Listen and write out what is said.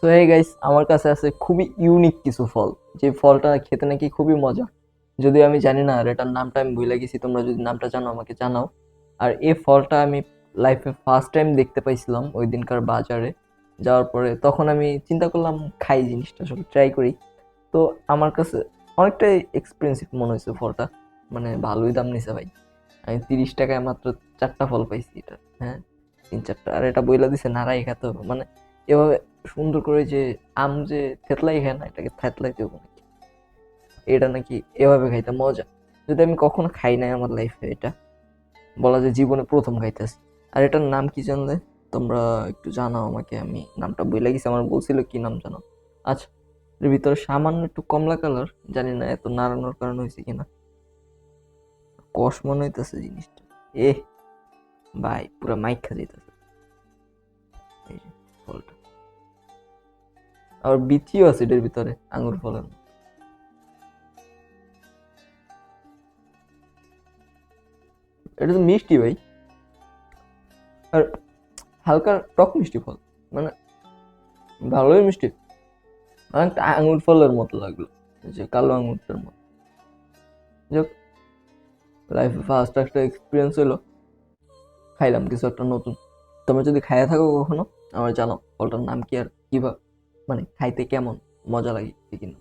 তো এই গাইস, আমার কাছে আছে খুবই ইউনিক কিছু ফল, যে ফলটা খেতে নাকি খুবই মজা। যদিও আমি জানি না, আর এটার নামটা আমি ভুলে গেছি। তোমরা যদি নামটা জানো আমাকে জানাও। আর এই ফলটা আমি লাইফে ফার্স্ট টাইম দেখতে পাইছিলাম ওই দিনকার বাজারে যাওয়ার পরে। তখন আমি চিন্তা করলাম খাই জিনিসটা, আসলে ট্রাই করি। তো আমার কাছে অনেকটাই এক্সপেন্সিভ মনে হয়েছে ফলটা, মানে ভালোই দাম নিছে ভাই। আমি 30 টাকায় মাত্র 4টা ফল পাইছি এটা। হ্যাঁ, 3-4টা। আর এটা বইলা দিছে নাড়াই খেতে হবে, মানে এভাবে সুন্দর করে, যে আম যে থেতলাই খায় না, এটাকে থেতলাইতে হবে নাকি, এটা নাকি এভাবে খাইতে মজা। যদি আমি কখনো খাই নাই আমার লাইফে, এটা বলা যায় জীবনে প্রথম খাইতেছি। আর এটার নাম কি জানলে তোমরা একটু জানাও আমাকে, আমি নামটা বইলা গেছি, আমার বলছিল কি নাম জানো। আচ্ছা, এর ভিতরে সামান্য একটু কমলা কালার, জানি না এত নাড়ানোর কারণ হয়েছে কিনা, কষ মনে হইতেছে জিনিসটা। এ ভাই, পুরা মাইক খা যাইতেছে এই যে ফলটা। আর বিচিও আছে এটার ভিতরে, আঙ্গুর ফলের। এটা তো মিষ্টি ভাই, আর হালকা টক মিষ্টি ফল, মানে ভালোই মিষ্টি। অনেকটা আঙুর ফলের মতো লাগলো, এই যে কালো আঙুরটার মতো। যাক, লাইফে ফার্স্ট একটা এক্সপিরিয়েন্স হলো, খাইলাম কিছু একটা নতুন। তোমরা যদি খাইয়া থাকো কখনো, আমার জানাও ফলটার নাম কি আর কিভাবে, মানে খাইতে কেমন মজা লাগে কিনা।